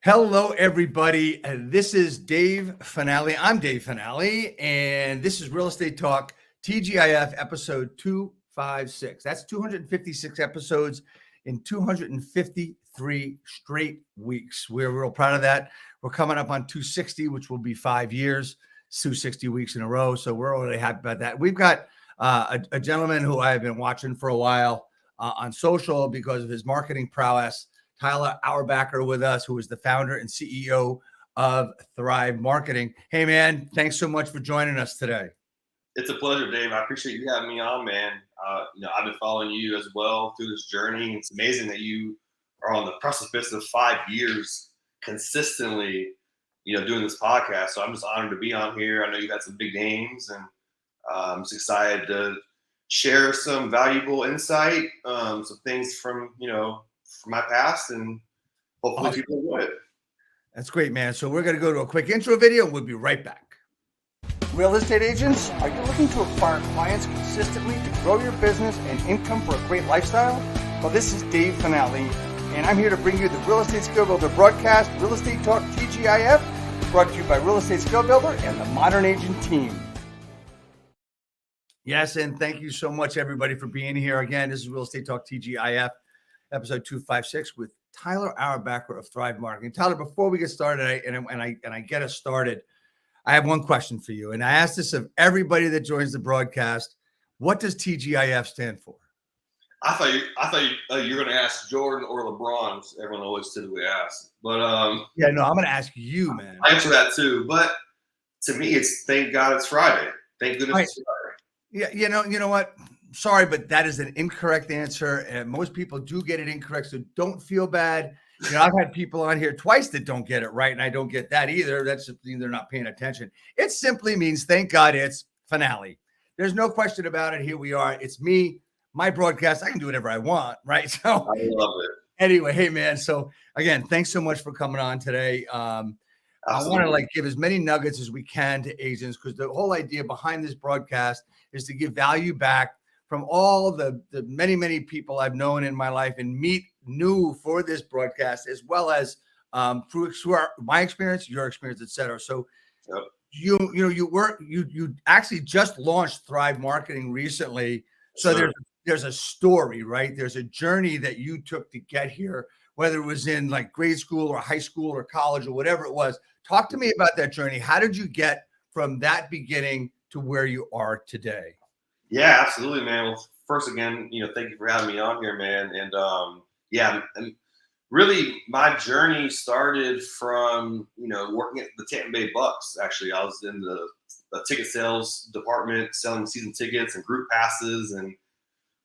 Hello, everybody. This is Dave Finale. I'm Dave Finale, and this is Real Estate Talk TGIF episode 256. That's 256 episodes in 253 straight weeks. We're real proud of that. We're coming up on 260, which will be 5 years, 260 weeks in a row. So we're really happy about that. We've got a gentleman who I've been watching for a while on social because of his marketing prowess. Tyler Auerbacher with us, who is the founder and CEO of Thrive Marketing. Hey, man, thanks so much for joining us today. It's a pleasure, Dave. I appreciate you having me on, man. I've been following you as well through this journey. It's amazing that you are on the precipice of 5 years consistently, doing this podcast. So I'm just honored to be on here. I know you got some big names, and I'm just excited to share some valuable insight, some things from my past, and hopefully people enjoy it. That's great, man. So we're going to go to a quick intro video. We'll be right back. Real estate agents, are you looking to acquire clients consistently to grow your business and income for a great lifestyle? Well, this is Dave Finale, and I'm here to bring you the Real Estate Skill Builder broadcast, Real Estate Talk TGIF, brought to you by Real Estate Skill Builder and the Modern Agent team. Yes, and thank you so much, everybody, for being here. Again, this is Real Estate Talk TGIF, episode 256 with Tyler Auerbacher of Thrive Marketing. Tyler, before we get started, I get us started, I have one question for you. And I ask this of everybody that joins the broadcast. What does TGIF stand for? I thought you were going to ask Jordan or LeBron. Everyone always typically asks. But I'm going to ask you, man. I answer that too. But to me, it's thank God it's Friday. Thank goodness it's Friday. Yeah, you know what? Sorry, but that is an incorrect answer, and most people do get it incorrect, so don't feel bad. I've had people on here twice that don't get it right, and I don't get that either. That's just they're not paying attention. It simply means, thank God it's finale. There's no question about it. Here we are. It's me, my broadcast. I can do whatever I want, right? So I love it. Anyway, hey, man. So, again, thanks so much for coming on today. I want to give as many nuggets as we can to agents, because the whole idea behind this broadcast is to give value back from all the many, many people I've known in my life and meet new for this broadcast, as well as through my experience, your experience, et cetera. So yep. You actually just launched Thrive Marketing recently. So there's a story, right? There's a journey that you took to get here, whether it was in like grade school or high school or college or whatever it was. Talk to me about that journey. How did you get from that beginning to where you are today? Yeah, absolutely, man. Well, first, again, thank you for having me on here, man. And really, my journey started from working at the Tampa Bay Bucks. Actually, I was in the ticket sales department, selling season tickets and group passes. And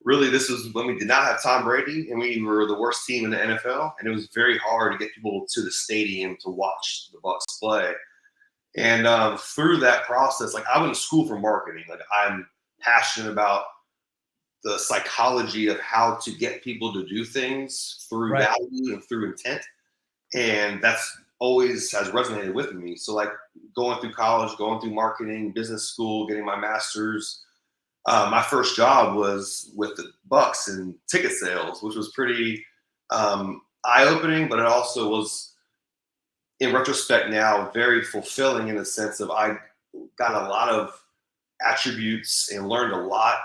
really, this was when we did not have Tom Brady, and we were the worst team in the NFL. And it was very hard to get people to the stadium to watch the Bucks play. And through that process, I went to school for marketing. I'm passionate about the psychology of how to get people to do things through value and through intent. And that's always has resonated with me. So going through college, going through marketing, business school, getting my master's, my first job was with the Bucks in ticket sales, which was pretty eye-opening, but it also was, in retrospect now, very fulfilling in the sense of I got a lot of attributes and learned a lot.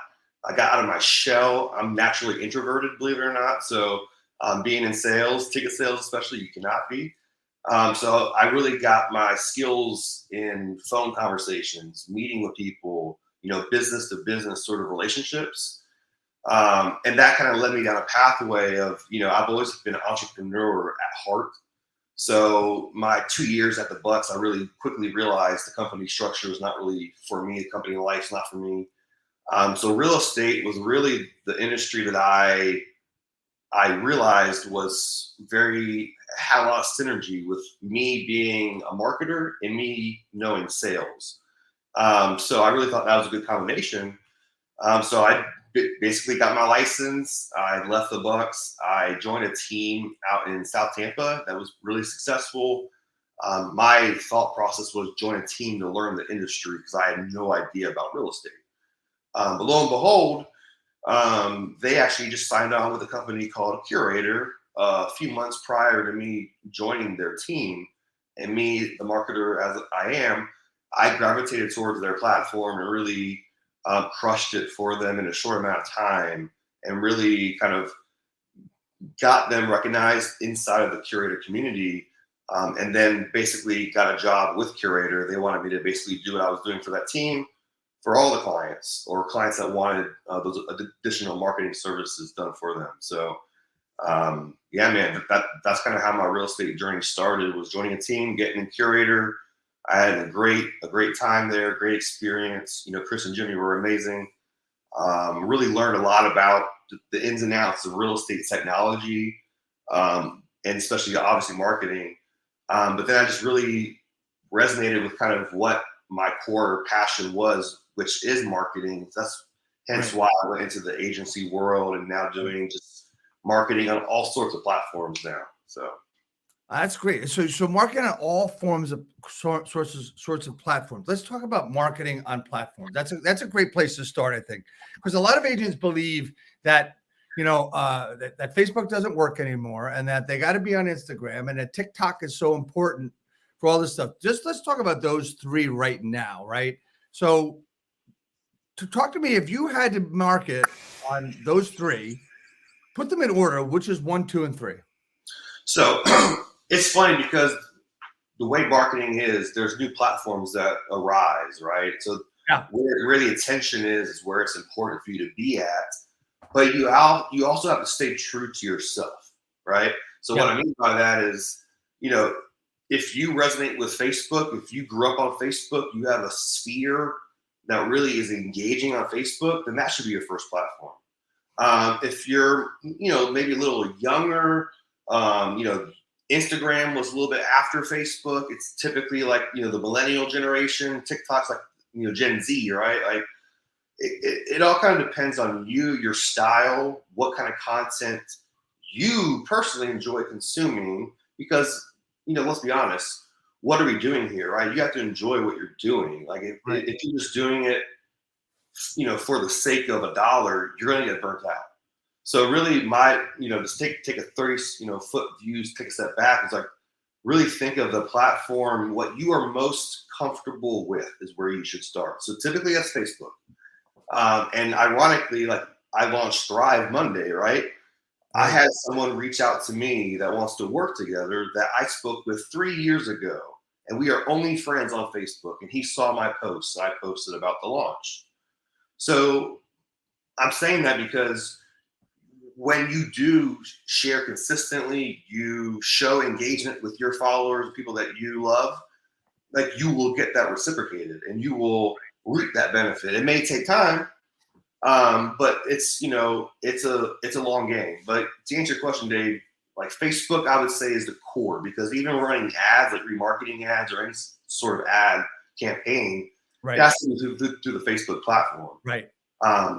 I got out of my shell. I'm naturally introverted, believe it or not. So being in sales, ticket sales especially, you cannot be. So I really got my skills in phone conversations, meeting with people, business to business sort of relationships. And that kind of led me down a pathway of, I've always been an entrepreneur at heart. So my 2 years at the Bucks, I really quickly realized the company structure was not really for me. The company life's not for me. So real estate was really the industry that I realized had a lot of synergy with me being a marketer and me knowing sales. So I really thought that was a good combination. So I basically got my license. I left the Bucks. I joined a team out in South Tampa that was really successful. My thought process was join a team to learn the industry because I had no idea about real estate. But lo and behold, they actually just signed on with a company called Curator a few months prior to me joining their team, and me, the marketer as I am, I gravitated towards their platform and really crushed it for them in a short amount of time, and really kind of got them recognized inside of the curator community. And then basically got a job with Curator. They wanted me to basically do what I was doing for that team for all the clients, or clients that wanted those additional marketing services done for them. So yeah, man, that's kind of how my real estate journey started, was joining a team, getting in Curator. I had a great time there, great experience. You know, Chris and Jimmy were amazing. Really learned a lot about the ins and outs of real estate technology, and especially obviously marketing. But then I just really resonated with kind of what my core passion was, which is marketing. That's hence why I went into the agency world, and now doing just marketing on all sorts of platforms now. So that's great. So marketing on all forms of sorts of platforms. Let's talk about marketing on platforms. That's a great place to start, I think, because a lot of agents believe that that Facebook doesn't work anymore, and that they got to be on Instagram, and that TikTok is so important for all this stuff. Just let's talk about those three right now, right? So to talk to me, if you had to market on those three, put them in order, which is 1, 2, and 3. So it's funny because the way marketing is, there's new platforms that arise, right? So where the attention is where it's important for you to be at. But you also have to stay true to yourself, right? So what I mean by that is, if you resonate with Facebook, if you grew up on Facebook, you have a sphere that really is engaging on Facebook, then that should be your first platform. If you're, maybe a little younger, Instagram was a little bit after Facebook. It's typically like, the millennial generation. TikTok's like, Gen Z, right? Like, it all kind of depends on you, your style, what kind of content you personally enjoy consuming, because, let's be honest, what are we doing here, right? You have to enjoy what you're doing. Like if you're just doing it, for the sake of $1, you're going to get burnt out. So really just take a 30, foot views, take a step back. It's like, really think of the platform, what you are most comfortable with is where you should start. So typically that's Facebook. And ironically, like, I launched Thrive Monday, right? I had someone reach out to me that wants to work together that I spoke with 3 years ago, and we are only friends on Facebook. And he saw my posts. I posted about the launch. So I'm saying that because when you do share consistently, you show engagement with your followers, people that you love, like, you will get that reciprocated and you will reap that benefit. It may take time, but it's a long game. But to answer your question, Dave, like, Facebook, I would say, is the core, because even running ads, like remarketing ads or any sort of ad campaign, that's through the Facebook platform. Right.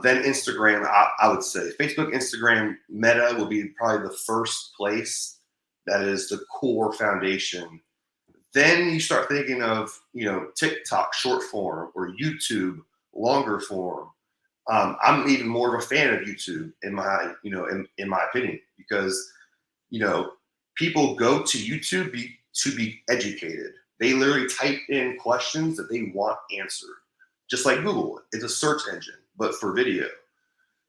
Then Instagram, I would say Facebook, Instagram, Meta will be probably the first place that is the core foundation. Then you start thinking of, TikTok short form, or YouTube longer form. I'm even more of a fan of YouTube in my opinion, because, people go to YouTube to be educated. They literally type in questions that they want answered, just like Google. It's a search engine, but for video.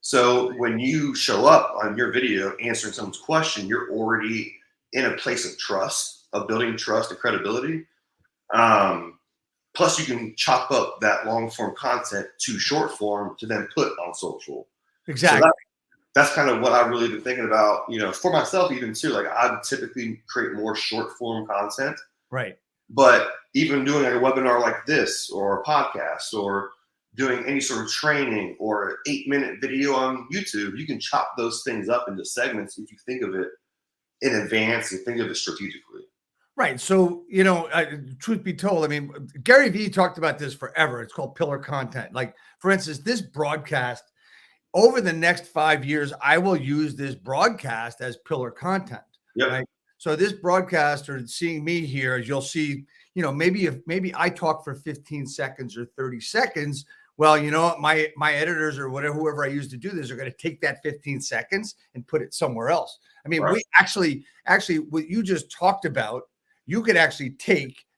So when you show up on your video answering someone's question, you're already in a place of trust, of building trust and credibility. Plus, you can chop up that long form content to short form to then put on social. Exactly. So that's kind of what I've really been thinking about, for myself even too. Like, I typically create more short form content. Right. But even doing like a webinar like this, or a podcast, or doing any sort of training, or an 8-minute video on YouTube, you can chop those things up into segments if you think of it in advance and think of it strategically. Right. So, truth be told, I mean, Gary Vee talked about this forever. It's called pillar content. Like, for instance, this broadcast, over the next 5 years, I will use this broadcast as pillar content. Yep. Right. So this broadcast, or seeing me here, as you'll see, maybe I talk for 15 seconds or 30 seconds, well, you know what, my editors or whatever, whoever I use to do this, are going to take that 15 seconds and put it somewhere else. I mean, Right. we actually what you just talked about, you could actually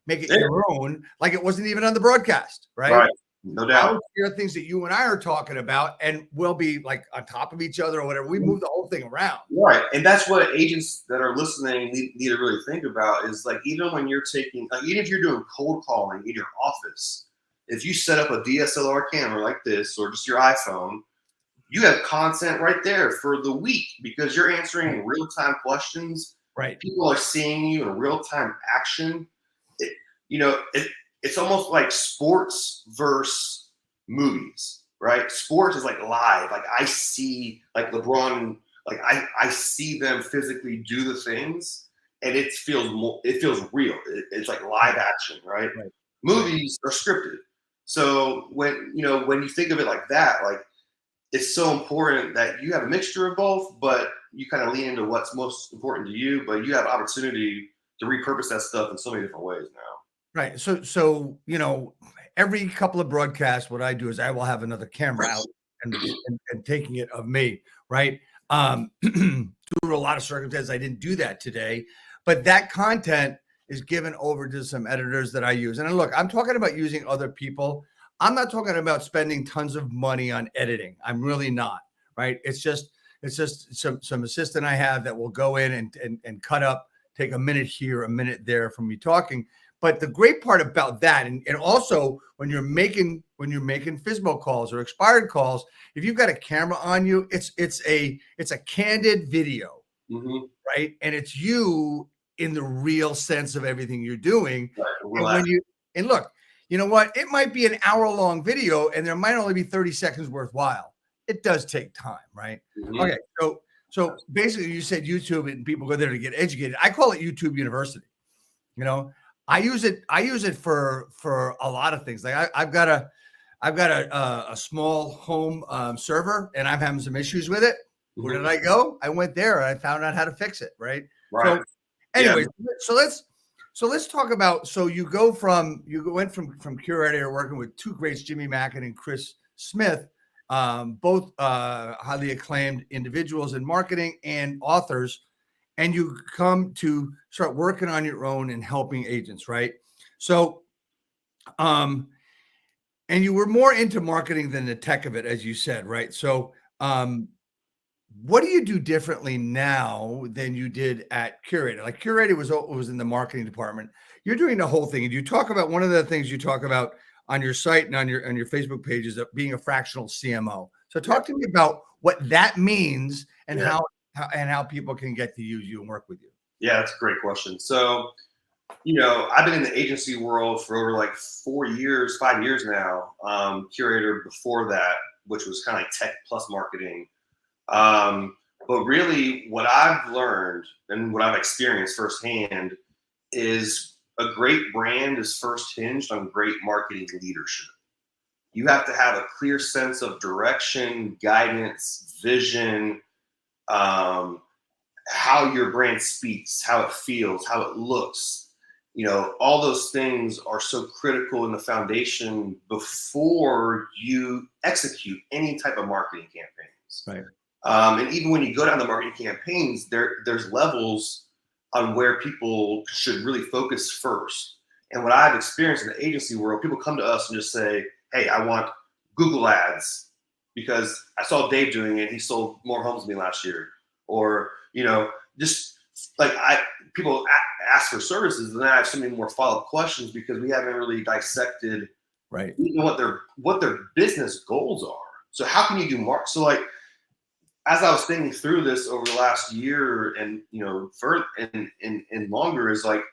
make it your own, like it wasn't even on the broadcast, right? Right. No I doubt. would hear things that you and I are talking about, and we'll be like on top of each other or whatever. We move the whole thing around. Right. And that's what agents that are listening need to really think about is like, even when you're taking, like, even if you're doing cold calling in your office, if you set up a DSLR camera like this or just your iPhone, you have content right there for the week because you're answering real-time questions. Right. People are seeing you in real-time action. It, it's almost like sports versus movies, right? Sports is like live. Like I see like LeBron, like I see them physically do the things and it feels real. It's like live action, right? Right. Movies are scripted. So when you think of it like that, like it's so important that you have a mixture of both, but you kind of lean into what's most important to you, but you have opportunity to repurpose that stuff in so many different ways now. Right. So every couple of broadcasts, what I do is I will have another camera out and taking it of me, right? Due to a lot of circumstances, I didn't do that today, but that content is given over to some editors that I use. And look, I'm talking about using other people. I'm not talking about spending tons of money on editing. I'm really not, right? It's just some assistant I have that will go in and cut up, take a minute here, a minute there from me talking. But the great part about that, and also when you're making FSBO calls or expired calls, if you've got a camera on you, it's a candid video, right? And it's you in the real sense of everything you're doing. Right. And look, you know what? It might be an hour-long video, and there might only be 30 seconds worthwhile. It does take time, right? Okay, so basically, you said YouTube, and people go there to get educated. I call it YouTube University. I use it for a lot of things. Like I've got a small home server, and I'm having some issues with it. Where did I go? I went there and I found out how to fix it. Right. So, anyways, so let's talk about. So you went from curator working with two greats, Jimmy Mackin and Chris Smith, both highly acclaimed individuals in marketing and authors. And you come to start working on your own and helping agents, right? So, and you were more into marketing than the tech of it, as you said, right? So, what do you do differently now than you did at Curator? Like Curator was in the marketing department. You're doing the whole thing, and you talk about one of the things you talk about on your site and on your Facebook page is being a fractional CMO. So, talk to me about what that means and how people can get to use you and work with you. Yeah, that's a great question. So, I've been in the agency world for over like 5 years now. Curator before that, which was kind of like tech plus marketing. But really what I've learned and what I've experienced firsthand is a great brand is first hinged on great marketing leadership. You have to have a clear sense of direction, guidance, vision, how your brand speaks, how it feels, how it looks. All those things are so critical in the foundation before you execute any type of marketing campaigns. Right. And even when you go down the marketing campaigns, there's levels on where people should really focus first. And what I've experienced in the agency world, people come to us and just say, hey, I want Google ads because I saw Dave doing it. He sold more homes than me last year. Or, just like people ask for services, and then I have so many more follow-up questions because we haven't really dissected what their business goals are. So how can you do So like, as I was thinking through this over the last year and, further and longer is like,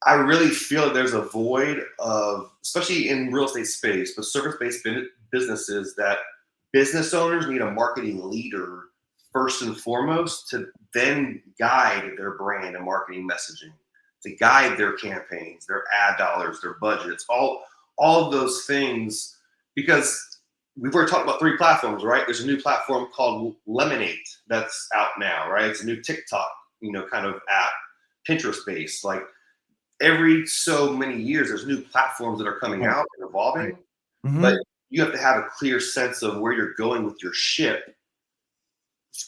I really feel that there's a void of, especially in real estate space, but service-based businesses, that business owners need a marketing leader first and foremost to then guide their brand and marketing messaging, to guide their campaigns, their ad dollars, their budgets, all of those things. Because we've already talked about 3 platforms, right? There's a new platform called Lemonade that's out now, right? It's a new TikTok, kind of app, Pinterest based. Like every so many years, there's new platforms that are coming out and evolving. Right. But you have to have a clear sense of where you're going with your ship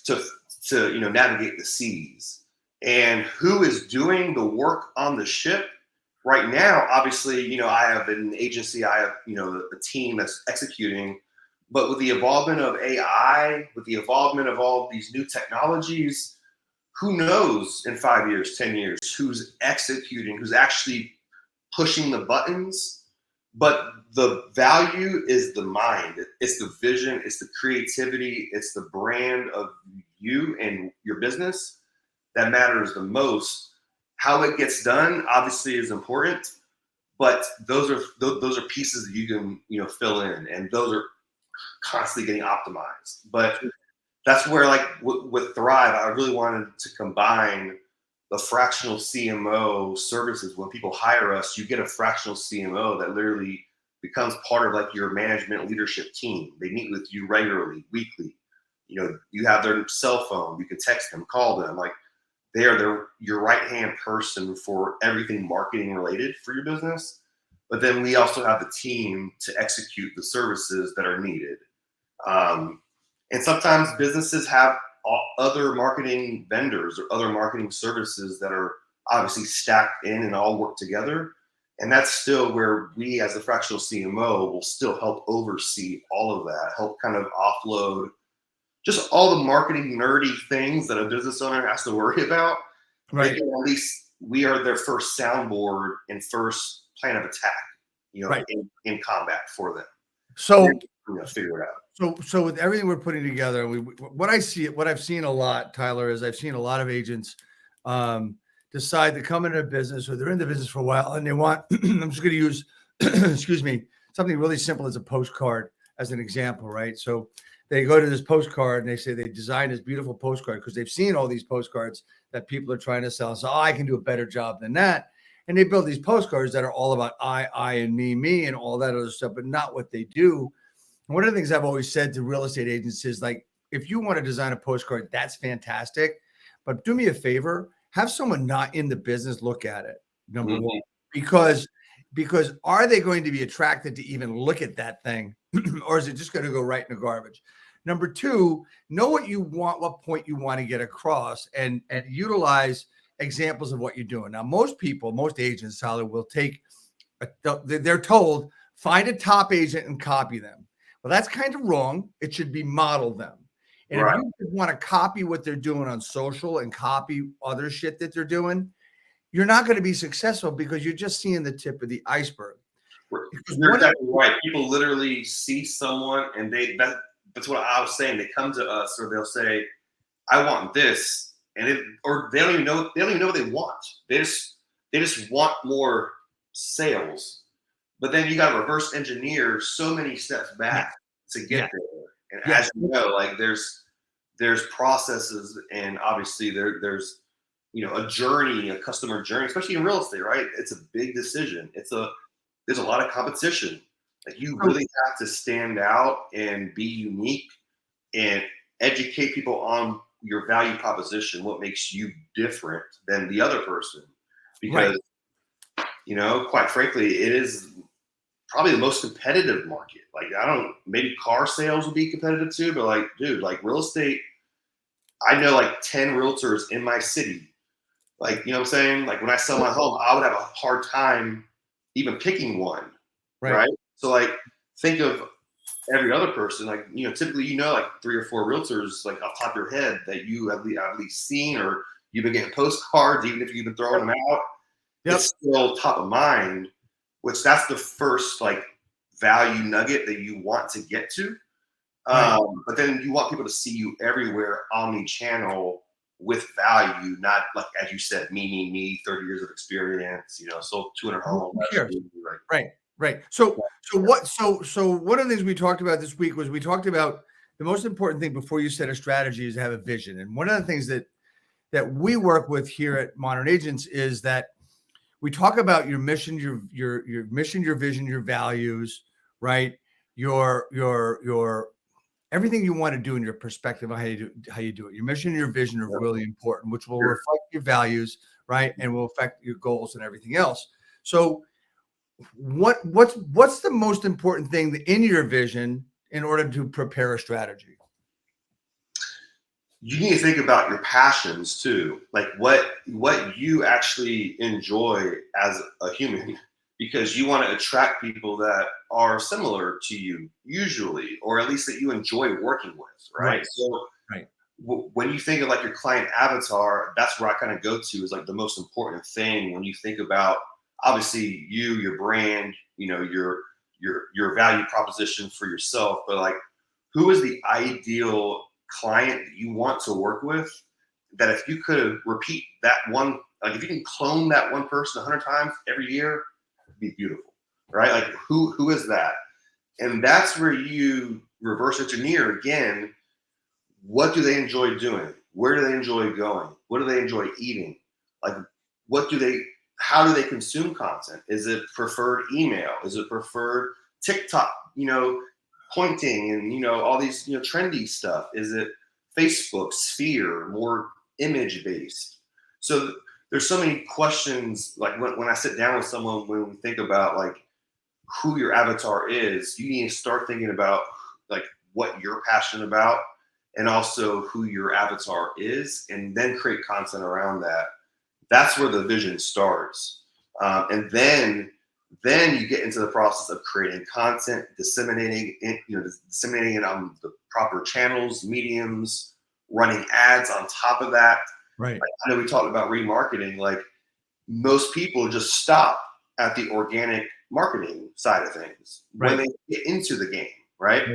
to navigate the seas, and who is doing the work on the ship right now. Obviously, I have an agency, I have a team that's executing, but with the involvement of AI, with the involvement of all these new technologies, who knows in 5 years, 10 years, who's executing, who's actually pushing the buttons. But the value is the mind, it's the vision, it's the creativity, it's the brand of you and your business that matters the most. How it gets done obviously is important, but those are pieces that you can fill in, and those are constantly getting optimized. But that's where, like with Thrive, I really wanted to combine the fractional CMO services. When people hire us, you get a fractional CMO that literally becomes part of like your management leadership team. They meet with you regularly, weekly. You have their cell phone. You can text them, call them. Like, they are your right-hand person for everything marketing related for your business. But then we also have the team to execute the services that are needed. And sometimes businesses have other marketing vendors or other marketing services that are obviously stacked in and all work together. And that's still where we, as a fractional CMO, will still help oversee all of that, help kind of offload just all the marketing nerdy things that a business owner has to worry about. Right. At least we are their first soundboard and first plan of attack, Right. in combat for them. So figure it out. So with everything we're putting together, what I've seen a lot, Tyler, is I've seen a lot of agents decide to come into a business, or they're in the business for a while, and they want, I'm just going to use, excuse me, something really simple as a postcard as an example, right? So they go to this postcard and they say they designed this beautiful postcard because they've seen all these postcards that people are trying to sell. So I can do a better job than that. And they build these postcards that are all about I, and me, and all that other stuff, but not what they do. And one of the things I've always said to real estate agents is, like, if you want to design a postcard, that's fantastic. But do me a favor, have someone not in the business look at it, number one, because are they going to be attracted to even look at that thing? Or is it just going to go right in the garbage? Number two, know what you want, what point you want to get across, and utilize examples of what you're doing. Now, most agents, Tyler, will take, they're told, find a top agent and copy them. Well, that's kind of wrong. It should be model them. And Right. if you want to copy what they're doing on social and copy other shit that they're doing, you're not going to be successful, because you're just seeing the tip of the iceberg. You're exactly right. People literally see someone, and that's what I was saying. They come to us, or they'll say, "I want this," and or they don't even know what they want. They just want more sales. But then you got to reverse engineer so many steps back to get there. And as you know, like there's processes, and obviously there's a journey, a customer journey, especially in real estate, right? It's a big decision. There's a lot of competition. Like, you really have to stand out and be unique and educate people on your value proposition, what makes you different than the other person. Because, quite frankly, it is probably the most competitive market. Like, maybe car sales will be competitive too, but like, dude, like real estate, I know like 10 realtors in my city. Like, you know what I'm saying? Like, when I sell my home, I would have a hard time even picking one. Right. So like, think of every other person, like, typically, like 3 or 4 realtors, like off the top of your head, that you have at least seen, or you've been getting postcards, even if you've been throwing them out. It's still top of mind, which that's the first like value nugget that you want to get to. But then you want people to see you everywhere, omni-channel, with value, not like, as you said, me, 30 years of experience, sold 200 homes. Right. So one of the things we talked about this week was, we talked about the most important thing before you set a strategy is to have a vision. And one of the things that we work with here at Modern Agents is that we talk about your mission, your mission, your vision, your values, right? Your everything you want to do in your perspective on how you do it. Your mission and your vision are really important, which will reflect your values, right? And will affect your goals and everything else. So what's the most important thing in your vision in order to prepare a strategy? You need to think about your passions too, like what you actually enjoy as a human, because you want to attract people that are similar to you usually, or at least that you enjoy working with, right? Right. So Right. when you think of like your client avatar, that's where I kind of go to, is like the most important thing when you think about, obviously, your brand, your value proposition for yourself, but like, who is the ideal client that you want to work with, that if you could repeat that one, like if you can clone that one person 100 times every year, it'd be beautiful, right? Like who is that? And that's where you reverse engineer again. What do they enjoy doing? Where do they enjoy going? What do they enjoy eating? Like, what do they, how do they consume content? Is it preferred email? Is it preferred TikTok, pointing and, all these, trendy stuff? Is it Facebook, Sphere, more image based? So there's so many questions. Like when I sit down with someone, when we think about like who your avatar is, you need to start thinking about like what you're passionate about, and also who your avatar is, and then create content around that. That's where the vision starts. And then you get into the process of creating content, disseminating it on the proper channels, mediums, running ads on top of that. Right. Like, I know we talked about remarketing. Like, most people just stop at the organic marketing side of things when Right. they get into the game, right?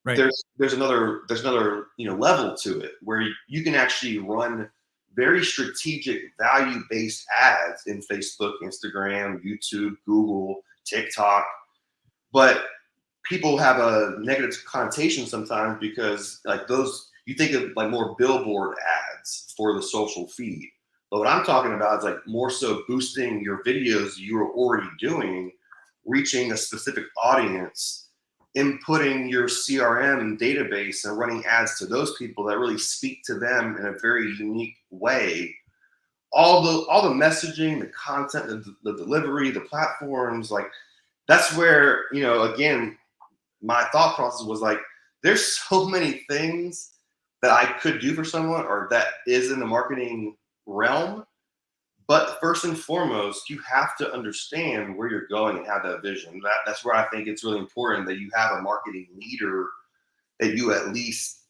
Right. There's another level to it where you can actually run very strategic value based ads in Facebook, Instagram, YouTube, Google, TikTok, but people have a negative connotation sometimes because like those, you think of like more billboard ads for the social feed. But what I'm talking about is like more so boosting your videos you're already doing, reaching a specific audience, inputting your CRM database and running ads to those people that really speak to them in a very unique way. All the messaging, the content, the delivery, the platforms, like that's where, again, my thought process was like, there's so many things that I could do for someone or that is in the marketing realm. But first and foremost, you have to understand where you're going and have that vision. That's where I think it's really important that you have a marketing leader, that you at least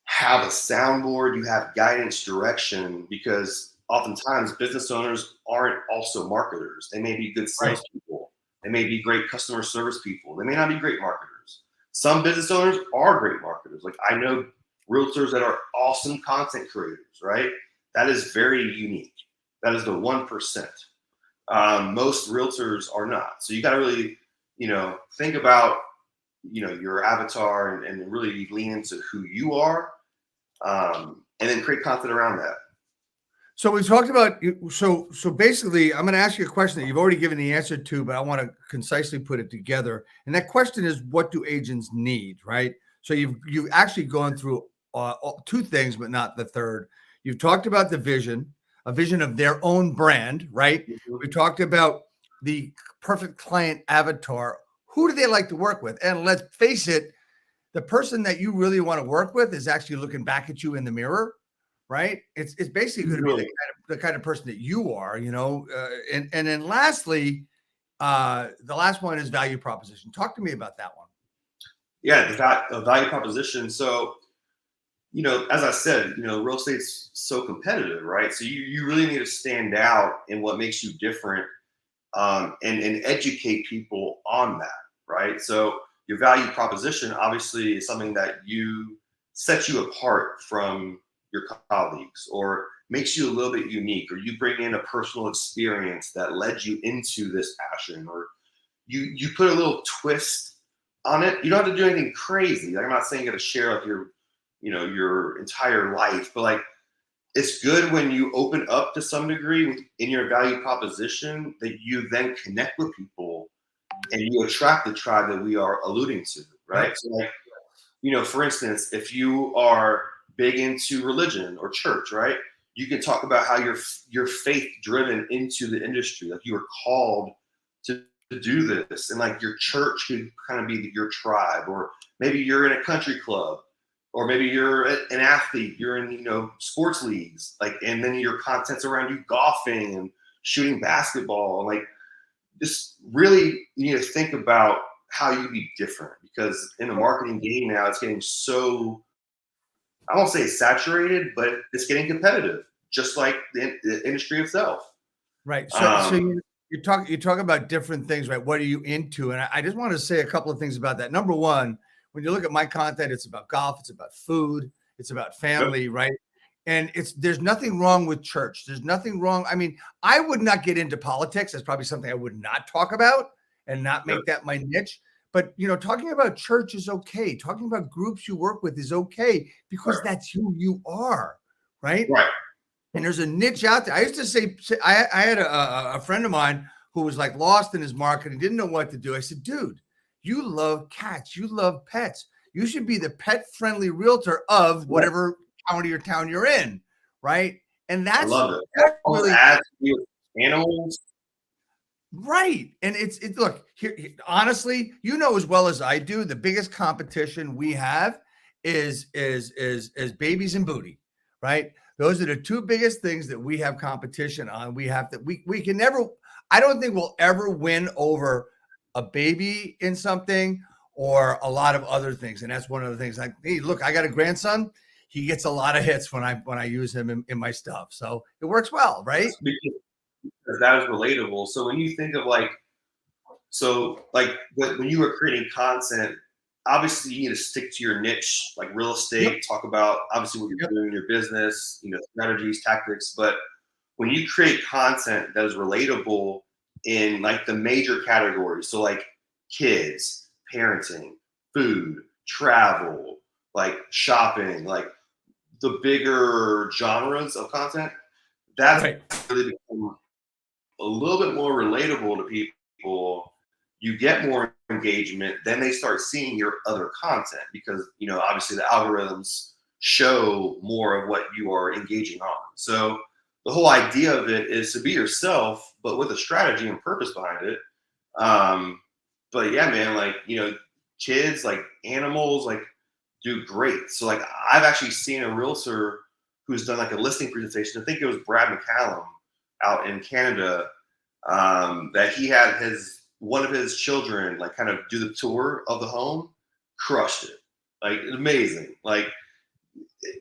have a soundboard, you have guidance, direction, because oftentimes business owners aren't also marketers. They may be good Right. salespeople. They may be great customer service people. They may not be great marketers. Some business owners are great marketers. Like I know realtors that are awesome content creators, right? That is very unique. That is the 1%. Most realtors are not. So you got to really, think about, your avatar and really lean into who you are, and then create content around that. So we talked about so basically I'm going to ask you a question that you've already given the answer to, but I want to concisely put it together. And that question is, what do agents need, right? So you've actually gone through two things, but not the third. You've talked about the vision, a vision of their own brand, right? Mm-hmm. We talked about the perfect client avatar. Who do they like to work with? And let's face it, the person that you really want to work with is actually looking back at you in the mirror, right? It's basically going to be the kind of person that you are, and then lastly, the last one is value proposition. Talk to me about that one. Yeah, the value proposition. So, as I said, real estate's so competitive, right? So you really need to stand out in what makes you different, and educate people on that, right? So your value proposition obviously is something that sets you apart from your colleagues, or makes you a little bit unique, or you bring in a personal experience that led you into this passion, or you put a little twist on it. You don't have to do anything crazy. Like, I'm not saying you got to share like your entire life, but like it's good when you open up to some degree in your value proposition, that you then connect with people and you attract the tribe that we are alluding to, right? Yep. So like, for instance, if you are big into religion or church, right? You can talk about how you're faith driven into the industry, like you are called to to do this, and like your church could kind of be your tribe, or maybe you're in a country club, or maybe you're an athlete, you're in, sports leagues, like, and then your content's around you golfing and shooting basketball. Like, just really, you need to think about how you be different, because in the marketing game now, it's getting so, I won't say saturated, but it's getting competitive, just like the industry itself. Right. So you talk about different things, right? What are you into? And I just want to say a couple of things about that. Number one, when you look at my content, it's about golf, it's about food, it's about Yep. family, right? And there's nothing wrong with church. There's nothing wrong. I mean, I would not get into politics. That's probably something I would not talk about and not Yep. make that my niche. But talking about church is okay. Talking about groups you work with is okay, because Right. that's who you are, right? Right. And there's a niche out there. I used to say I had a friend of mine who was like lost in his marketing, didn't know what to do. I said, dude, you love cats, you love pets. You should be the pet-friendly realtor of whatever county or town you're in, right? And I that's love it. All those really ads with animals. right. And it's look honestly, as well as I do, the biggest competition we have is babies and booty, right? Those are the two biggest things that we have competition on. We can never, I don't think we'll ever win over a baby in something or a lot of other things. And that's one of the things, like, hey, look, I got a grandson. He gets a lot of hits when I use him in my stuff. So it works well, right? Because that is relatable. So when you think of when you were creating content, obviously you need to stick to your niche, like real estate. Yep. Talk about obviously what you're doing in your business, strategies, tactics. But when you create content that is relatable in like the major categories, so like kids, parenting, food, travel, like shopping, like the bigger genres of content, that's Right. really become a little bit more relatable to people. You get more engagement, then they start seeing your other content, because obviously the algorithms show more of what you are engaging on. So the whole idea of it is to be yourself, but with a strategy and purpose behind it. But yeah, man, like, kids, like animals, like do great. So like I've actually seen a realtor who's done like a listing presentation. I think it was Brad McCallum out in Canada, that he had one of his children like kind of do the tour of the home, crushed it, like amazing. Like,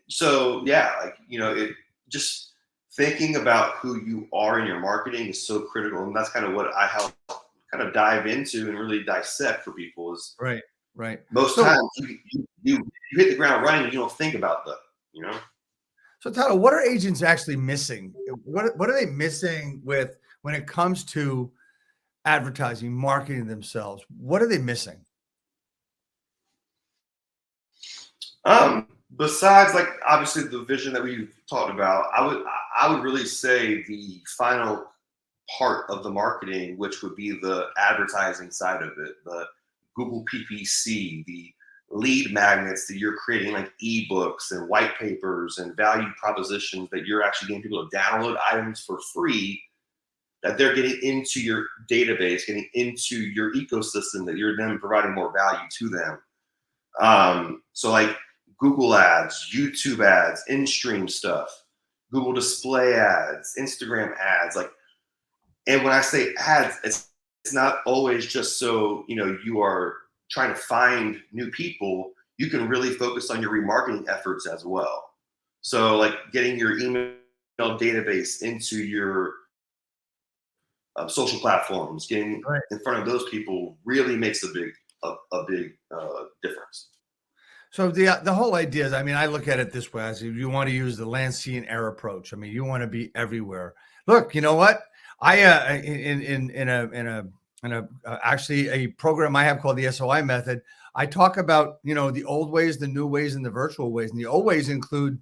so yeah, like, it just thinking about who you are in your marketing is so critical, and that's kind of what I help kind of dive into and really dissect for people. Is Right. Right. most So times you hit the ground running and you don't think about that. So Tyler, what are agents actually missing? What are they missing when it comes to advertising, marketing themselves? What are they missing? Besides, like, obviously the vision that we've talked about, I would really say the final part of the marketing, which would be the advertising side of it, the Google PPC, the lead magnets that you're creating, like ebooks and white papers and value propositions that you're actually getting people to download items for free, that they're getting into your database, getting into your ecosystem, that you're then providing more value to them. So like Google ads, YouTube ads, in-stream stuff, Google display ads, Instagram ads, like, and when I say ads, it's not always just so you are trying to find new people. You can really focus on your remarketing efforts as well. So like getting your email database into your social platforms, getting Right. in front of those people really makes a big difference. So the whole idea is, I mean, I look at it this way: I say, you want to use the land, sea, and air approach. I mean, you want to be everywhere. Look, you know what? I in a actually a program I have called the SOI method. I talk about the old ways, the new ways, and the virtual ways. And the old ways include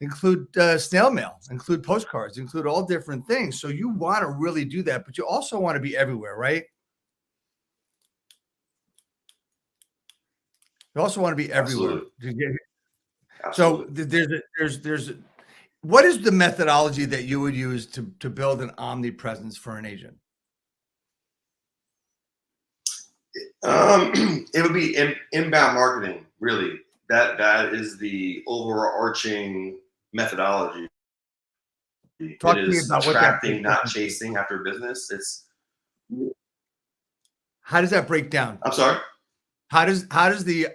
snail mail, include postcards, include all different things. So you want to really do that, but you also want to be everywhere, right? You also want to be everywhere. Absolutely. So Absolutely. there's what is the methodology that you would use to build an omnipresence for an agent? It would be inbound marketing, really. That is the overarching methodology. It Talk to me is about what that attracting, breaks not down to. chasing after business. How does that break down? I'm sorry. How does the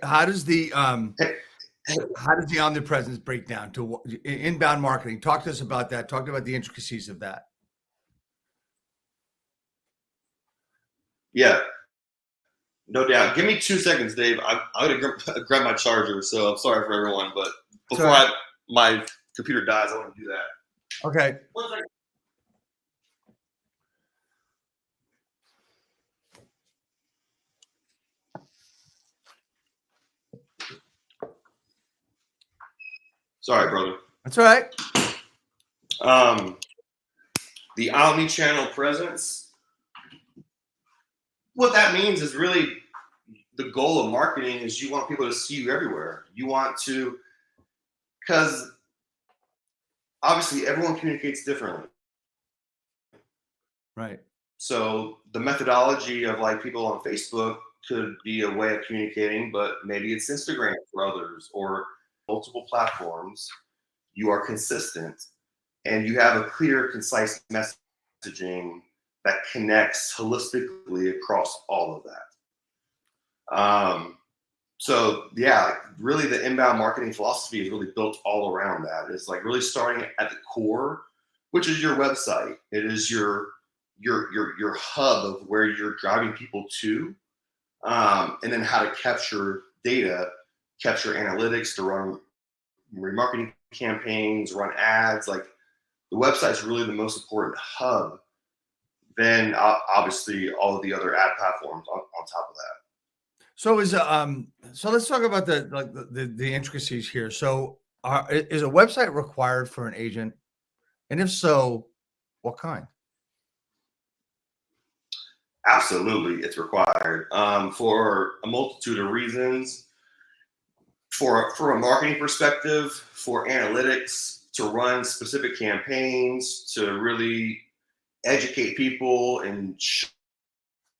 omnipresence break down to inbound marketing? Talk to us about that. Talk about the intricacies of that. Yeah, no doubt. Give me 2 seconds, Dave. I'm gonna grab my charger. So I'm sorry for everyone, but That's all before right. my computer dies, I want to do that. Okay. 1 second. Sorry, brother. That's all right. The omni-channel presence. What that means is really the goal of marketing is you want people to see you everywhere. You want to, because obviously everyone communicates differently. Right. So the methodology of like people on Facebook could be a way of communicating, but maybe it's Instagram for others or multiple platforms. You are consistent and you have a clear, concise messaging that connects holistically across all of that. So yeah, really the inbound marketing philosophy is really built all around that. It's like really starting at the core, which is your website. It is your hub of where you're driving people to, and then how to capture data, capture analytics to run remarketing campaigns, run ads. Like the website's really the most important hub. Then obviously all of the other ad platforms on top of that. So let's talk about the intricacies here. So is a website required for an agent? And if so, what kind? Absolutely, it's required for a multitude of reasons. For a marketing perspective, for analytics, to run specific campaigns, to really educate people and show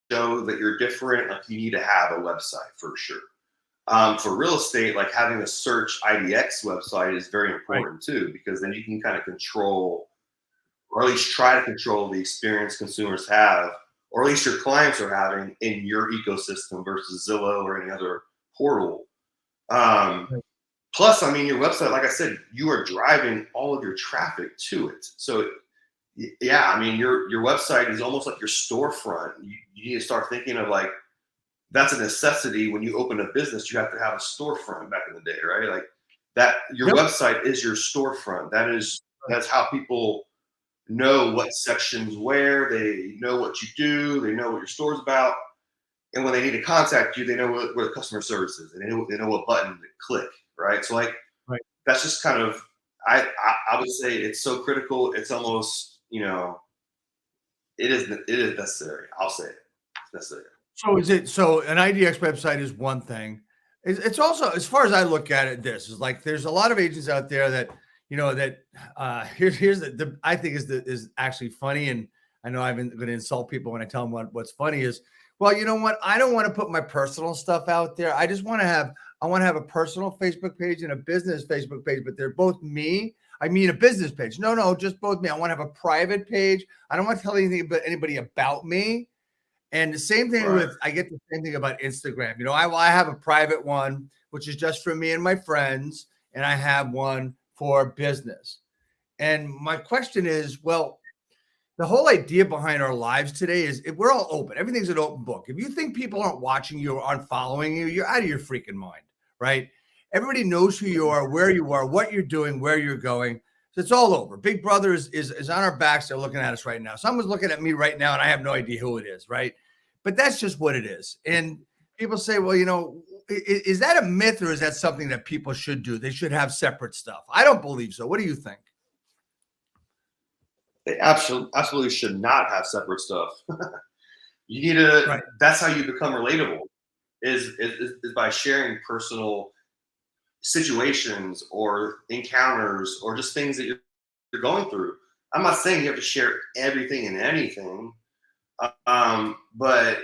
that you're different, like you need to have a website for sure. For real estate, like having a search IDX website is very Right. important too, because then you can kind of control, or at least try to control the experience consumers have, or at least your clients are having in your ecosystem versus Zillow or any other portal. Um, Right. Plus, I mean, your website, like I said, you are driving all of your traffic to it. So, yeah, I mean, your website is almost like your storefront. You need to start thinking of like that's a necessity when you open a business. You have to have a storefront back in the day, right? Like that, your Yep. website is your storefront. That's how people know what sections where, they know what you do, they know what your store's about, and when they need to contact you, they know where the customer service is, and they know what button to click, right? So like Right. that's just kind of I would say it's so critical. It's almost it is necessary. I'll say it. It's necessary. So an IDX website is one thing. It's also, as far as I look at it, this is like there's a lot of agents out there that here's the I think is actually funny, and I know I've been going to insult people when I tell them what's funny is, well, you know what? I don't want to put my personal stuff out there. I want to have a personal Facebook page and a business Facebook page, but they're both me. I mean, a business page. No, just both me. I want to have a private page. I don't want to tell anybody about me. And the same thing Right. I get the same thing about Instagram. I have a private one, which is just for me and my friends, and I have one for business. And my question is, well, the whole idea behind our lives today is we're all open. Everything's an open book. If you think people aren't watching you or aren't following you, you're out of your freaking mind, right? Everybody knows who you are, where you are, what you're doing, where you're going. So it's all over. Big Brother is on our backs. They're looking at us right now. Someone's looking at me right now, and I have no idea who it is, right? But that's just what it is. And people say, well, is that a myth or is that something that people should do? They should have separate stuff. I don't believe so. What do you think? They absolutely should not have separate stuff. You need to. Right. That's how you become relatable. Is by sharing personal situations or encounters or just things that you're going through. I'm not saying you have to share everything and anything, but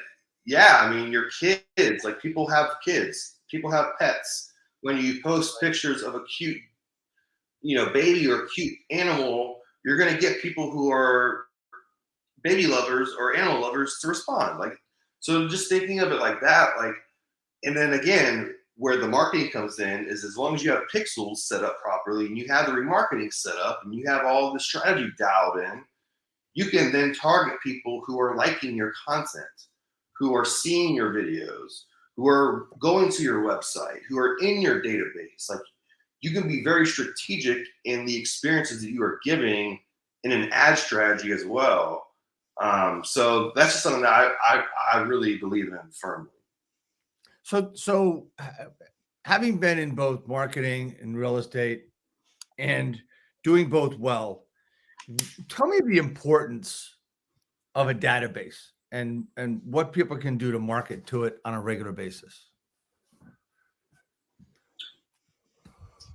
yeah, I mean, your kids, like people have kids, people have pets. When you post pictures of a cute, baby or cute animal, you're going to get people who are baby lovers or animal lovers to respond. Like, so just thinking of it like that, like, and then again, where the marketing comes in is as long as you have pixels set up properly and you have the remarketing set up and you have all the strategy dialed in, you can then target people who are liking your content, who are seeing your videos, who are going to your website, who are in your database. Like, you can be very strategic in the experiences that you are giving in an ad strategy as well. So that's just something that I really believe in firmly. So having been in both marketing and real estate and doing both well, tell me the importance of a database and what people can do to market to it on a regular basis.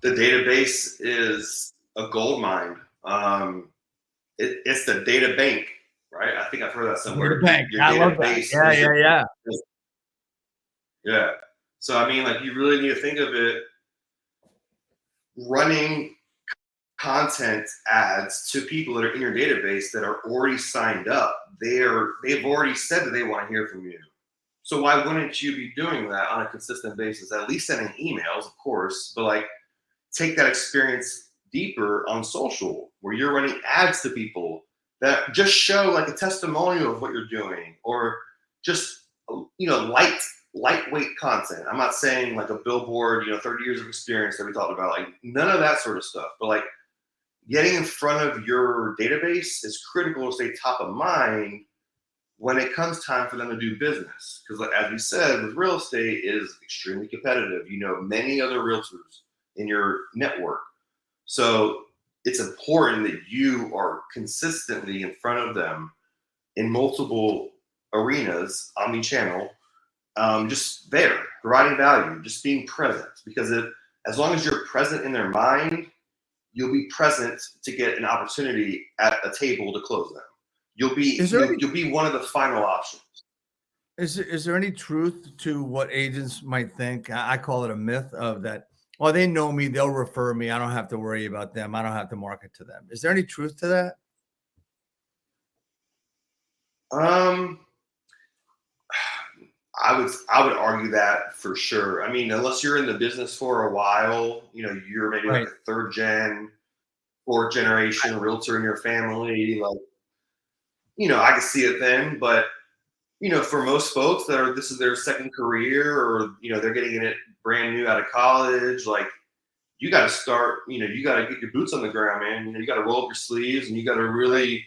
The database is a gold mine. It's the data bank, right? I think I've heard that Data somewhere. bank. Your I love that. database Yeah, is yeah, yeah. yeah. So I mean, like, you really need to think of it running content ads to people that are in your database that are already signed up. They've already said that they want to hear from you. So why wouldn't you be doing that on a consistent basis? At least sending emails, of course, but like, take that experience deeper on social where you're running ads to people that just show like a testimonial of what you're doing, or just lightweight content. I'm not saying like a billboard, 30 years of experience that we talked about, like none of that sort of stuff, but like getting in front of your database is critical to stay top of mind when it comes time for them to do business. Because like, as we said, with real estate, it is extremely competitive. You know many other realtors in your network. So it's important that you are consistently in front of them in multiple arenas, omni-channel, just there, providing value, just being present. Because as long as you're present in their mind, you'll be present to get an opportunity at a table to close them. You'll be Is there you'll, any you'll be one of the final options. is there any truth to what agents might think? I call it a myth of that. Well, they know me, they'll refer me. I don't have to worry about them. I don't have to market to them. Is there any truth to that? Um, I would argue that for sure. I mean, unless you're in the business for a while, you're maybe like Right. a third gen, fourth generation realtor in your family. Like, I can see it then. But for most folks this is their second career, or they're getting in it brand new out of college. Like, you got to start. You got to get your boots on the ground, man. You got to roll up your sleeves, and you got to really,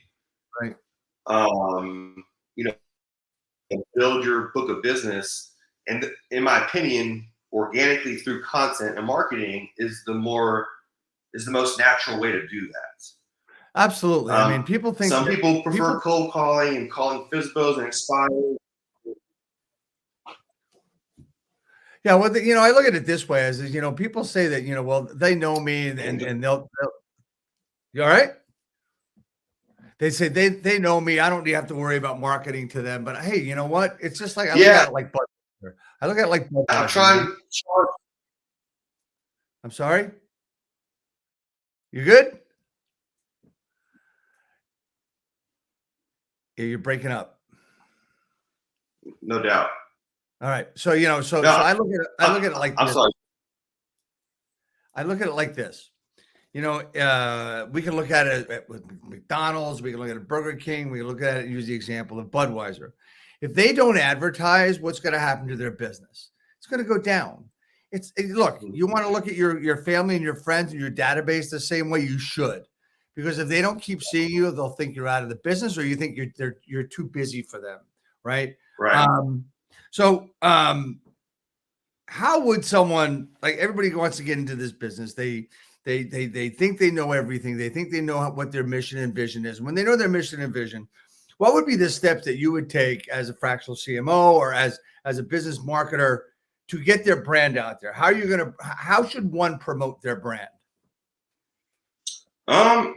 Right. um, you know, build your book of business. And in my opinion, organically through content and marketing is the most natural way to do that. Absolutely. I mean, people think Some that people prefer people cold calling and calling FISBOs and expired. yeah, well, I look at it this way as, people say that, well, they know me and they'll you all right? They say they know me. I don't have to worry about marketing to them. But hey, you know what? It's just like I look Yeah, at it like Budweiser. I look at it like I'm Budweiser, trying to charge. I'm sorry? You good? Yeah, you're breaking up. No doubt. All right. So, so No, I look at it like I'm this. sorry. I look at it like this. We can look at it with McDonald's, we can look at it Burger King, we can look at it and use the example of Budweiser. If they don't advertise, what's going to happen to their business? It's going to go down. Look, you want to look at your family and your friends and your database the same way you should. Because if they don't keep seeing you, they'll think you're out of the business or you think you're too busy for them, right? Right. So how would someone, like, everybody who wants to get into this business, they think they know everything. They think they know what their mission and vision is. When they know their mission and vision, what would be the steps that you would take as a fractional CMO or as a business marketer to get their brand out there? How should one promote their brand? Um,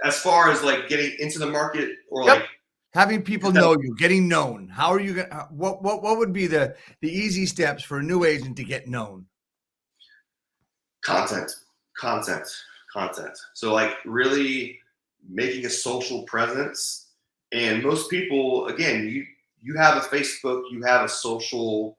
as far as like getting into the market, or Yep. Having people know you, getting known. How are you going to, what would be the easy steps for a new agent to get known? Content, content, content. So like really making a social presence. And most people, again, you have a Facebook, you have a social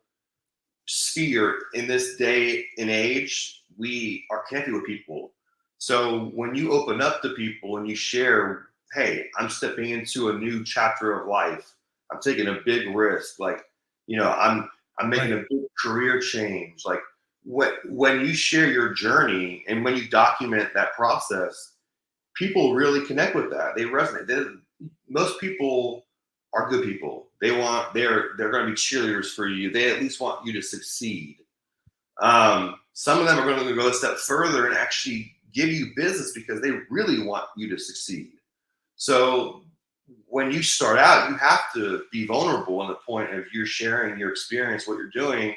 sphere. In this day and age, we are connected with people. So when you open up to people and you share, hey, I'm stepping into a new chapter of life. I'm taking a big risk. Like, I'm making Right. a big career change. Like when you share your journey and when you document that process, people really connect with that. They resonate. Most people are good people. They're going to be cheerleaders for you. They at least want you to succeed. Some of them are going to go a step further and actually give you business because they really want you to succeed. So when you start out, you have to be vulnerable in the point of you're sharing your experience, what you're doing,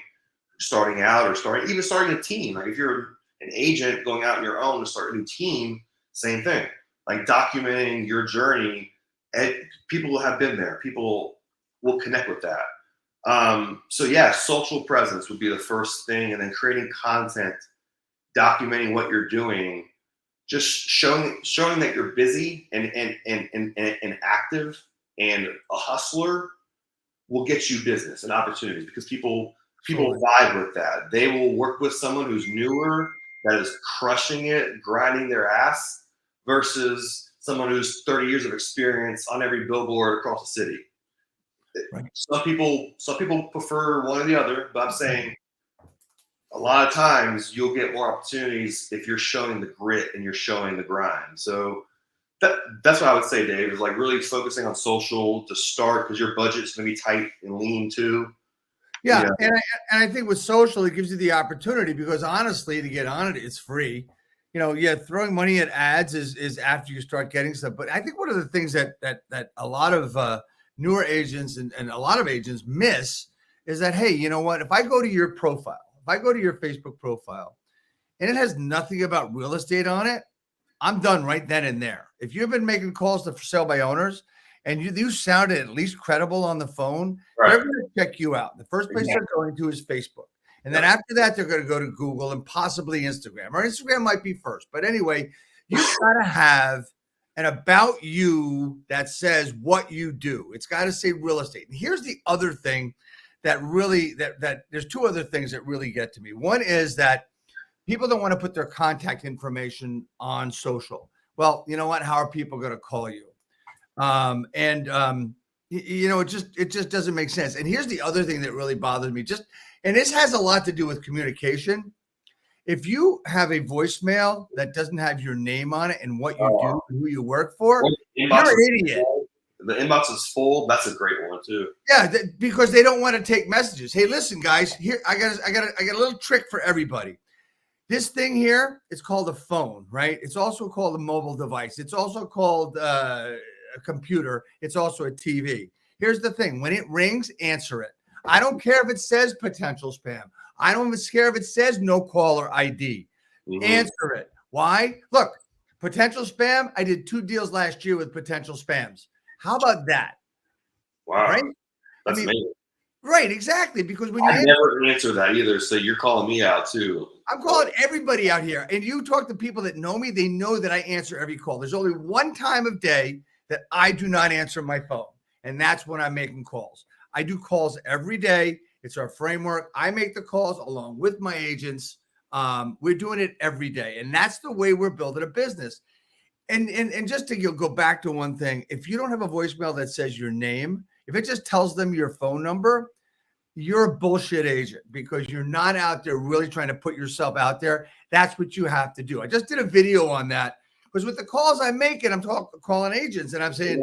starting out or starting a team. Like if you're an agent going out on your own to start a new team, same thing. Like documenting your journey, and people will have been there. People will connect with that. So yeah, social presence would be the first thing, and then creating content, documenting what you're doing, just showing that you're busy and active and a hustler will get you business and opportunities because people Absolutely. vibe with that. They will work with someone who's newer that is crushing it, grinding their ass, versus someone who's 30 years of experience on every billboard across the city. Right. Some people prefer one or the other, but I'm saying a lot of times you'll get more opportunities if you're showing the grit and you're showing the grind. So that's what I would say, Dave, is like really focusing on social to start because your budget's going to be tight and lean too. Yeah, and I think with social, it gives you the opportunity because honestly, to get on it, it's free. Yeah, throwing money at ads is after you start getting stuff. But I think one of the things that a lot of newer agents and a lot of agents miss is that, hey, you know what? If I go to your profile, if I go to your Facebook profile, and it has nothing about real estate on it, I'm done right then and there. If you've been making calls to for sale by owners and you sounded at least credible on the phone, they're Right. going to check you out. The first place they're going to is Facebook. And then Yep. after that, they're going to go to Google and possibly Instagram, or Instagram might be first. But anyway, you've got to have an about you that says what you do. It's got to say real estate. And here's the other thing that really that there's two other things that really get to me. One is that people don't want to put their contact information on social. Well, you know what? How are people going to call you? It just doesn't make sense. And here's the other thing that really bothers me. And this has a lot to do with communication. If you have a voicemail that doesn't have your name on it and what you do and who you work for, you're an idiot. The inbox is full. That's a great one too. Yeah, because they don't want to take messages. Hey, listen, guys, here I got a little trick for everybody. This thing here, it's called a phone, right? It's also called a mobile device. It's also called a computer. It's also a TV. Here's the thing. When it rings, answer it. I don't care if it says potential spam. I don't even care if it says no caller ID. Mm-hmm. Answer it. Why? Look, potential spam. I did 2 deals last year with potential spams. How about that? Wow. Right? That's amazing. Right, exactly. Because when I never answer that either. So you're calling me out too. I'm calling everybody out here. And you talk to people that know me, they know that I answer every call. There's only one time of day that I do not answer my phone. And that's when I'm making calls. I do calls every day. It's our framework. I make the calls along with my agents. We're doing it every day. And that's the way we're building a business. And just to go back to one thing, if you don't have a voicemail that says your name, if it just tells them your phone number, you're a bullshit agent because you're not out there really trying to put yourself out there. That's what you have to do. I just did a video on that because with the calls I'm making, I'm calling agents and I'm saying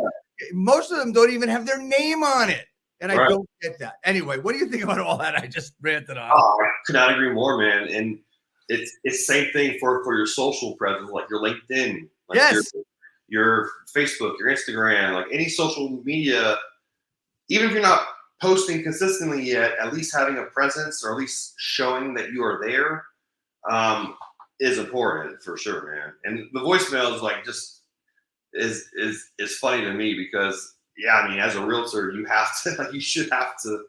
most of them don't even have their name on it. And I don't get that. Anyway, what do you think about all that? I just ranted on. Oh, I could not agree more, man. And it's same thing for your social presence, like your LinkedIn, like your Facebook, your Instagram, like any social media, even if you're not posting consistently yet, at least having a presence or at least showing that you are there is important for sure, man. And the voicemail is like just is funny to me because yeah, I mean, as a realtor, you have to, like, you should know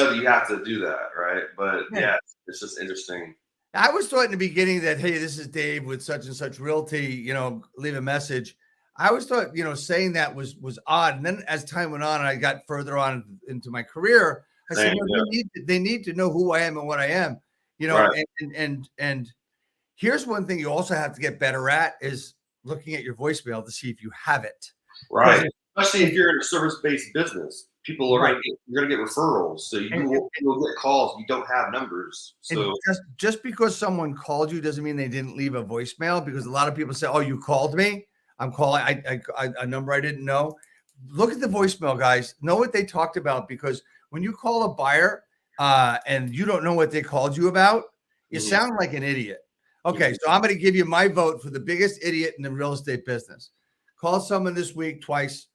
that you have to do that, right? But Yeah. yeah, it's just interesting. I was taught in the beginning that, hey, this is Dave with such and such realty, leave a message. I was thought, saying that was odd. And then as time went on and I got further on into my career, I said, Same, no, yeah, they need to know who I am and what I am, right, and here's one thing you also have to get better at is looking at your voicemail to see if you have it. Because right. Especially if you're in a service-based business, people are right. you're gonna get referrals, so And, you'll get calls. You don't have numbers, and so just because someone called you doesn't mean they didn't leave a voicemail, because a lot of people say, oh, you called me. I'm calling a number I didn't know. Look at the voicemail, guys. Know what they talked about, because when you call a buyer and you don't know what they called you about, you mhm, sound like an idiot. Okay, mhm. so I'm going to give you my vote for the biggest idiot in the real estate business. Called someone this week twice.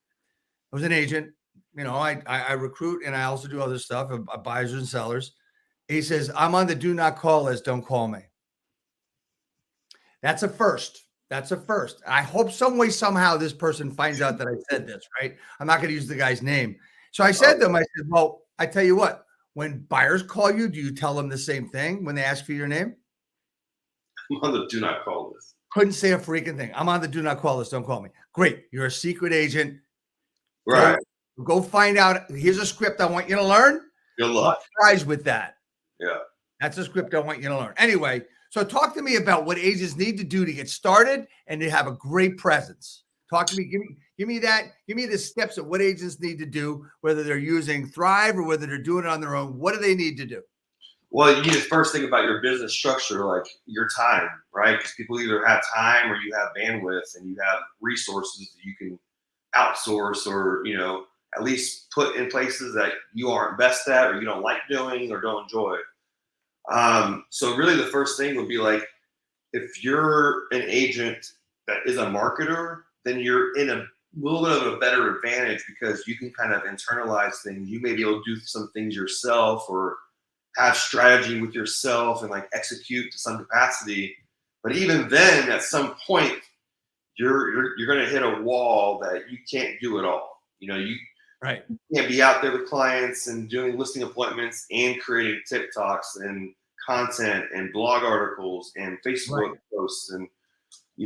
I was an agent. I recruit and I also do other stuff, buyers and sellers. He says, I'm on the do not call list. Don't call me. That's a first. That's a first. I hope some way, somehow this person finds out that I said this, right? I'm not going to use the guy's name. So I said to him, I said, well, I tell you what, when buyers call you, do you tell them the same thing when they ask for your name? I'm on the do not call list. Couldn't say a freaking thing. I'm on the do not call list. Don't call me. Great. You're a secret agent. Go, Right. go find out. Here's a script I want you to learn. Good What luck. prize with that? Yeah. That's a script I want you to learn. Anyway, so talk to me about what agents need to do to get started and to have a great presence. Talk to me. Give me that. Give me the steps of what agents need to do, whether they're using Thrive or whether they're doing it on their own. What do they need to do? Well, you need to first think about your business structure, like your time, right? Because people either have time or you have bandwidth and you have resources that you can outsource or, at least put in places that you aren't best at or you don't like doing or don't enjoy. So really the first thing would be like, if you're an agent that is a marketer, then you're in a little bit of a better advantage because you can kind of internalize things. You may be able to do some things yourself or have strategy with yourself and like execute to some capacity. But even then, at some point, you're going to hit a wall that you can't do it all. You Right. can't be out there with clients and doing listing appointments and creating TikToks and content and blog articles and Facebook Right. posts and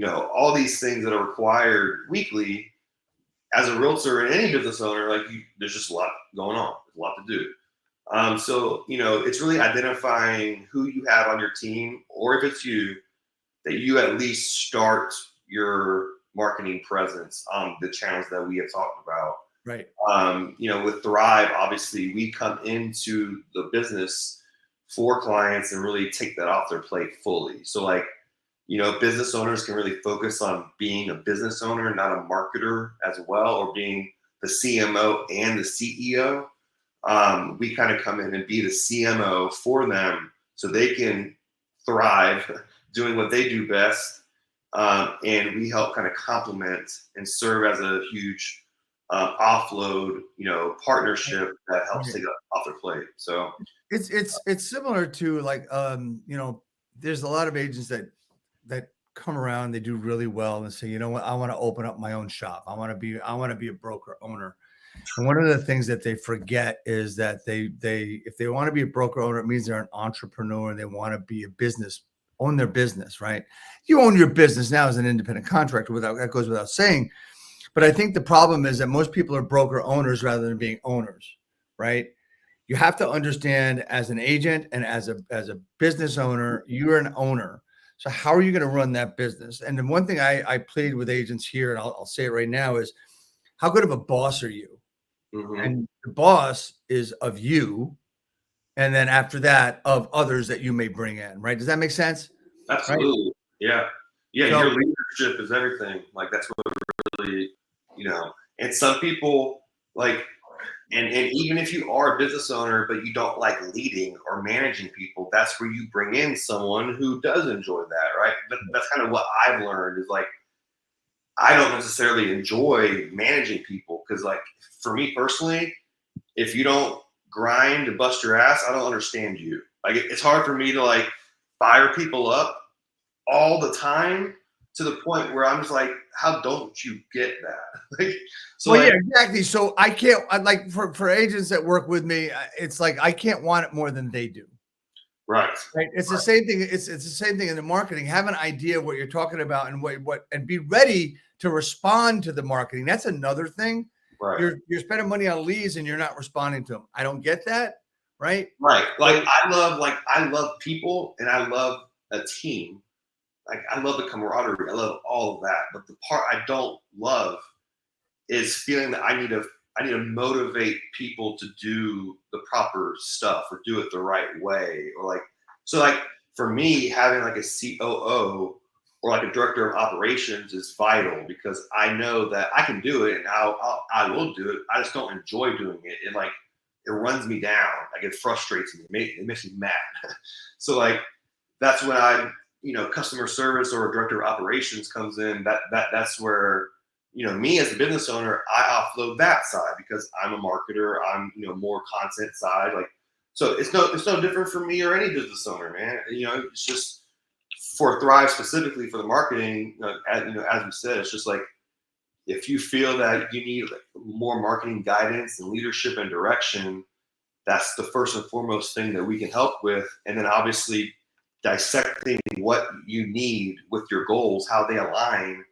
all these things that are required weekly as a realtor and any business owner. Like there's just a lot going on. There's a lot to do. So it's really identifying who you have on your team, or if it's you, that you at least start your marketing presence on the channels that we have talked about. Right. With Thrive, obviously, we come into the business for clients and really take that off their plate fully. So, like, business owners can really focus on being a business owner, not a marketer as well, or being the CMO and the CEO. We kind of come in and be the CMO for them so they can thrive doing what they do best. And we help kind of complement and serve as a huge offload, partnership that helps take it off their plate. So It's similar to like there's a lot of agents that come around, they do really well and say, you know what, I want to open up my own shop. I want to be a broker owner. And one of the things that they forget is that if they want to be a broker owner, it means they're an entrepreneur and they want to be own their business, right? You own your business now as an independent contractor, that goes without saying. But I think the problem is that most people are broker owners rather than being owners, right? You have to understand, as an agent and as a business owner, you're an owner. So how are you going to run that business? And the one thing I plead with agents here, and I'll say it right now, is how good of a boss are you? And the boss is of you. And then after that, of others that you may bring in, right? Does that make sense? Right. absolutely, yeah, yeah. So Your leadership is everything. Like that's what really, And some people like. And even if you are a business owner, but you don't like leading or managing people, that's where you bring in someone who does enjoy that, right? But that's kind of what I've learned is like, I don't necessarily enjoy managing people because, like, for me personally, if you don't grind and bust your ass, I don't understand you. Like, it's hard for me to like fire people up all the time to the point where I'm just like, how don't you get that? Like, so Well, like, yeah, exactly. So I can't like for agents that work with me, it's like I can't want it more than they do. right, Right. It's the same thing. It's the same thing in the marketing. Have an idea what you're talking about and what and be ready to respond to the marketing. That's another thing. right, You're spending money on leads and you're not responding to them. I don't get that. Right. right. Like So I love people and I love a team. Like I love the camaraderie. I love all of that. But the part I don't love is feeling that I need to motivate people to do the proper stuff or do it the right way. Or like, so like for me, having like a COO or like a director of operations is vital because I know that I can do it and I will do it. I just don't enjoy doing it. It runs me down. Like it frustrates me. It makes me mad. So like that's when customer service or director of operations comes in. That's where me as a business owner, I offload that side because I'm a marketer. I'm more content side. Like so, it's no different for me or any business owner, man. It's just for Thrive specifically for the marketing. As we said, it's just like if you feel that you need like more marketing guidance and leadership and direction, that's the first and foremost thing that we can help with. And then obviously dissecting what you need with your goals, how they align.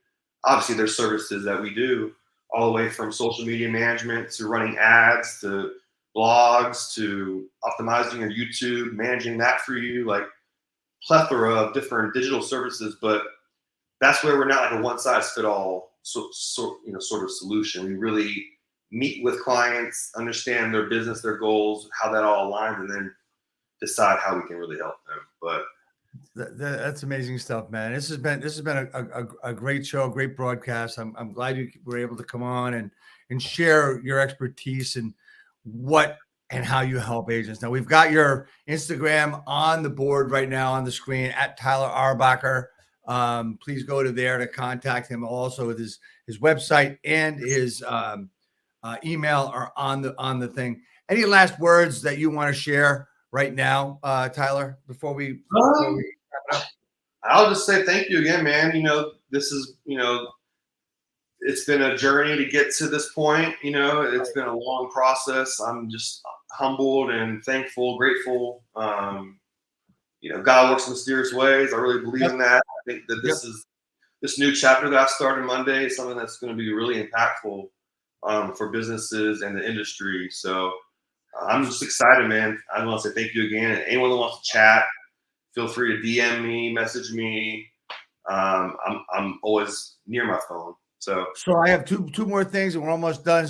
Obviously, there's services that we do all the way from social media management to running ads to blogs to optimizing your YouTube, managing that for you, like plethora of different digital services. But that's where we're not like a one size fit all sort of solution. We really meet with clients, understand their business, their goals, how that all aligns, and then decide how we can really help them. But that's amazing stuff, man. This has been a great show, great broadcast. I'm glad you were able to come on and share your expertise and what and how you help agents. Now we've got your Instagram on the board right now on the screen at Tyler Auerbacher. Please go to there to contact him. Also, with his website and his email are on the thing. Any last words that you want to share right now, Tyler, before we wrap it up? I'll just say thank you again, man. This is, it's been a journey to get to this point. It's been a long process. I'm just humbled and thankful, grateful. God works in mysterious ways. I really believe in that. I think that this new chapter that I started Monday is something that's going to be really impactful for businesses and the industry. So I'm just excited, man. I want to say thank you again. Anyone that wants to chat, feel free to DM me, message me. I'm always near my phone. So I have two more things, and we're almost done.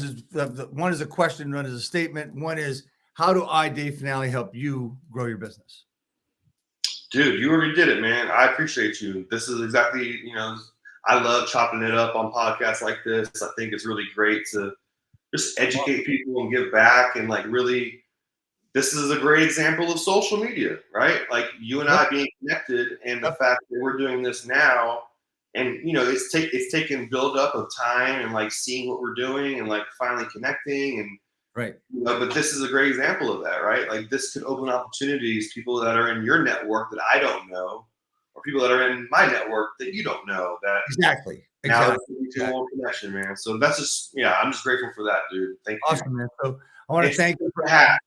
One is a question, one is a statement. One is, how do I, Dave Finale, help you grow your business? Dude, you already did it, man. I appreciate you. This is exactly, I love chopping it up on podcasts like this. I think it's really great to just educate people and give back. And like really, this is a great example of social media, right? Like you and I being connected and the fact that we're doing this now. And, it's taken build up of time and like seeing what we're doing and like finally connecting and, right. But this is a great example of that, right? Like this could open opportunities, people that are in your network that I don't know, or people that are in my network that you don't know. That exactly. Now it's a more connection, man. So that's just, I'm just grateful for that, dude. Thank you. Awesome, man. So I want to thank you for the hat.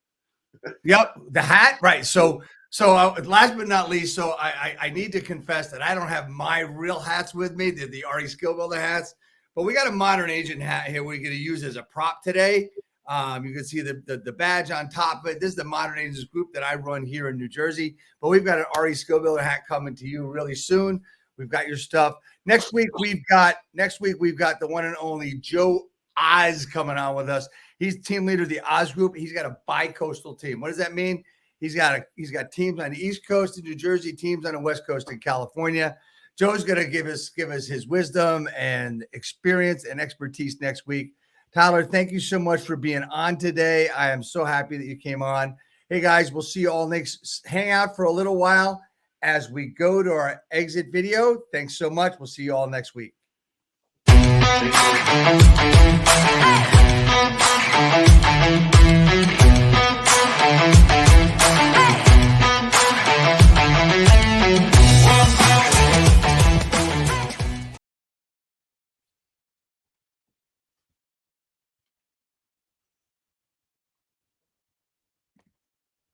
Yep, the hat. Right. So last but not least, so I need to confess that I don't have my real hats with me, the Artie Skill Builder hats, but we got a modern agent hat here we're going to use as a prop today. You can see the badge on top of it. This is the Modern Agents group that I run here in New Jersey. But we've got an Artie Skill Builder hat coming to you really soon. We've got your stuff. Next week we've got the one and only Joe Oz coming on with us. He's team leader of the Oz group. He's got a bi-coastal team. What does that mean? He's got teams on the East Coast in New Jersey, teams on the West Coast in California. Joe's going to give us his wisdom and experience and expertise next week. Tyler, thank you so much for being on today. I am so happy that you came on. Hey, guys, we'll see you all next. Hang out for a little while as we go to our exit video. Thanks so much. We'll see you all next week. Hey!